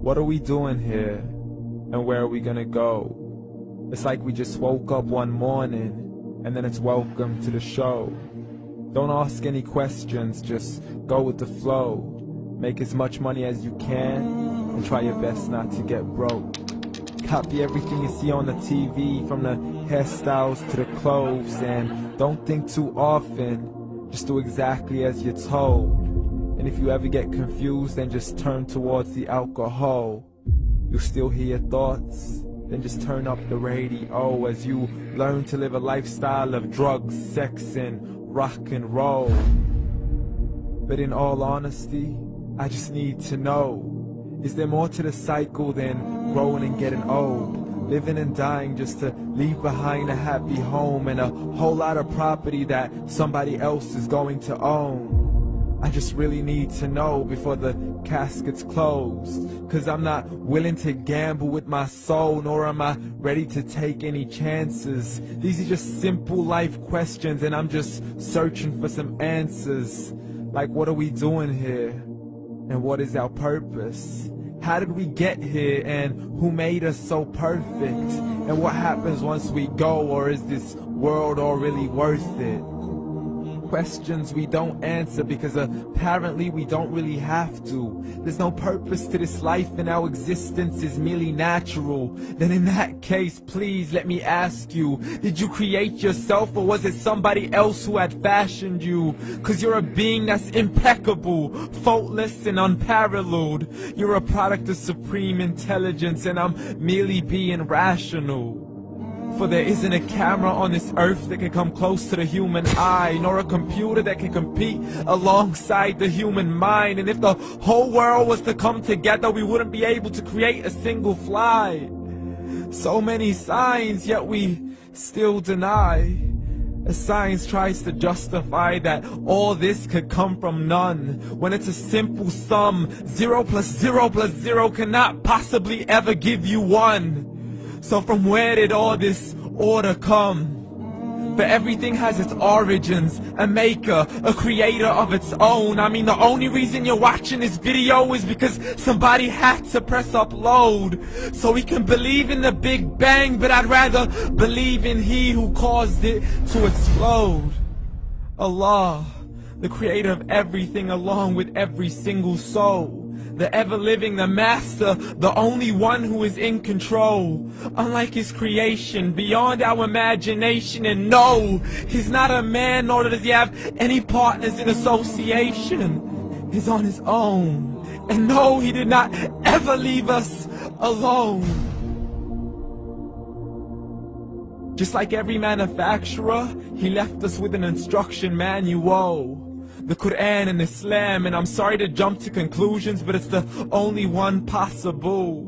What are we doing here? And where are we gonna go? It's like we just woke up one morning, and then it's welcome to the show. Don't ask any questions, just go with the flow. Make as much money as you can, and try your best not to get broke. Copy everything you see on the TV, from the hairstyles to the clothes, and don't think too often, just do exactly as you're told. And if you ever get confused, then just turn towards the alcohol. You still hear your thoughts? Then just turn up the radio as you learn to live a lifestyle of drugs, sex, and rock and roll. But in all honesty, I just need to know, is there more to the cycle than growing and getting old? Living and dying just to leave behind a happy home and a whole lot of property that somebody else is going to own. I just really need to know before the casket's closed, 'cause I'm not willing to gamble with my soul, nor am I ready to take any chances. These are just simple life questions, and I'm just searching for some answers. Like, what are we doing here? And what is our purpose? How did we get here, and who made us so perfect? And what happens once we go, or is this world all really worth it? Questions we don't answer because apparently we don't really have to. There's no purpose to this life and our existence is merely natural. Then in that case, please let me ask you, did you create yourself, or was it somebody else who had fashioned you? 'Cause you're a being that's impeccable, faultless and unparalleled. You're a product of supreme intelligence, and I'm merely being rational. For there isn't a camera on this earth that can come close to the human eye, nor a computer that can compete alongside the human mind. And if the whole world was to come together, we wouldn't be able to create a single fly. So many signs, yet we still deny. As science tries to justify that all this could come from none, when it's a simple sum. 0 plus 0 plus 0 cannot possibly ever give you 1. So from where did all this order come? But everything has its origins, a maker, a creator of its own. I mean, the only reason you're watching this video is because somebody had to press upload. So we can believe in the Big Bang, but I'd rather believe in He who caused it to explode. Allah, the creator of everything, along with every single soul. The ever-living, the master, the only one who is in control. Unlike his creation, beyond our imagination. And no, he's not a man, nor does he have any partners in association. He's on his own. And no, he did not ever leave us alone. Just like every manufacturer, he left us with an instruction manual. The Quran and Islam, and I'm sorry to jump to conclusions, but it's the only one possible.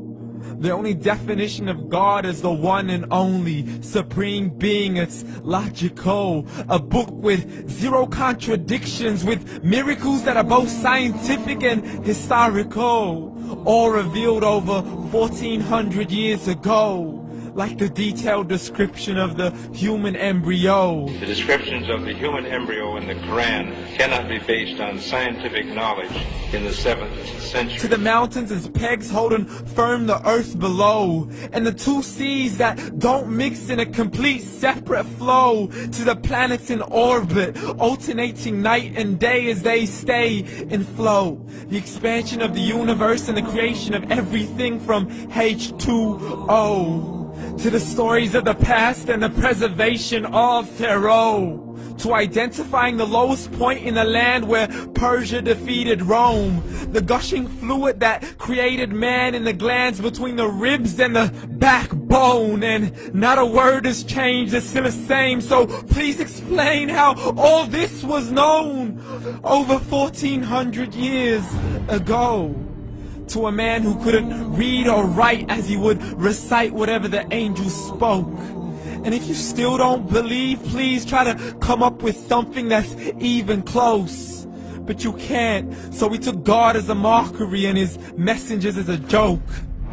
The only definition of God is the one and only supreme being. It's logical, a book with 0 contradictions, with miracles that are both scientific and historical, all revealed over 1400 years ago. Like the detailed description of the human embryo. The descriptions of the human embryo in the Quran cannot be based on scientific knowledge in the 7th century. To the mountains as pegs holding firm the earth below, and the 2 seas that don't mix in a complete separate flow. To the planets in orbit, alternating night and day as they stay in flow. The expansion of the universe and the creation of everything from H2O. To the stories of the past and the preservation of Pharaoh. To identifying the lowest point in the land where Persia defeated Rome. The gushing fluid that created man in the glands between the ribs and the backbone. And not a word has changed, it's still the same. So please explain how all this was known over 1400 years ago. To a man who couldn't read or write as he would recite whatever the angels spoke. And if you still don't believe, please try to come up with something that's even close. But you can't, so we took God as a mockery and his messengers as a joke.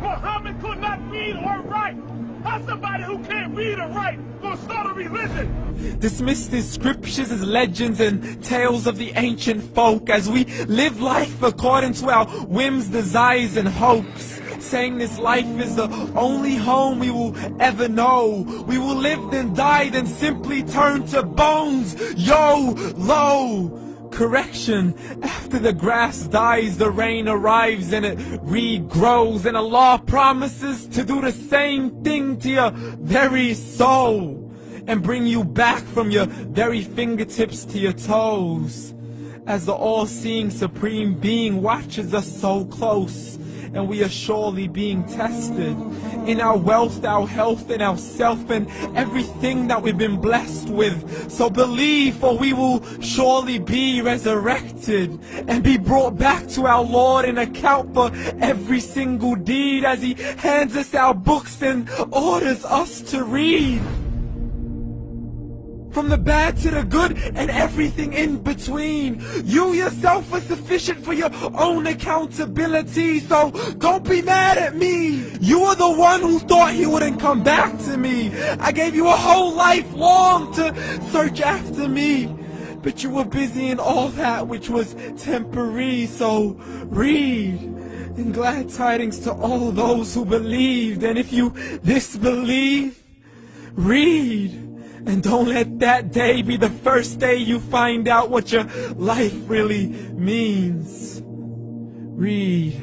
Muhammad could not read or write. How's somebody who can't read or write gonna start a religion? Dismissed his scriptures as legends and tales of the ancient folk, as we live life according to our whims, desires and hopes. saying this life is the only home we will ever know. We will live then die, then simply turn to bones. YOLO! Correction, after the grass dies, the rain arrives and it regrows, and Allah promises to do the same thing to your very soul and bring you back from your very fingertips to your toes, as the all-seeing supreme being watches us so close, and we are surely being tested in our wealth, our health, and our self, and everything that we've been blessed with. So believe, for we will surely be resurrected and be brought back to our Lord and account for every single deed, as He hands us our books and orders us to read. From the bad to the good and everything in between. You yourself are sufficient for your own accountability, so don't be mad at me. You are the one who thought He wouldn't come back to me. I gave you a whole life long to search after me, but you were busy in all that which was temporary. So read, and glad tidings to all those who believed. And if you disbelieve, read. And don't let that day be the first day you find out what your life really means. Read.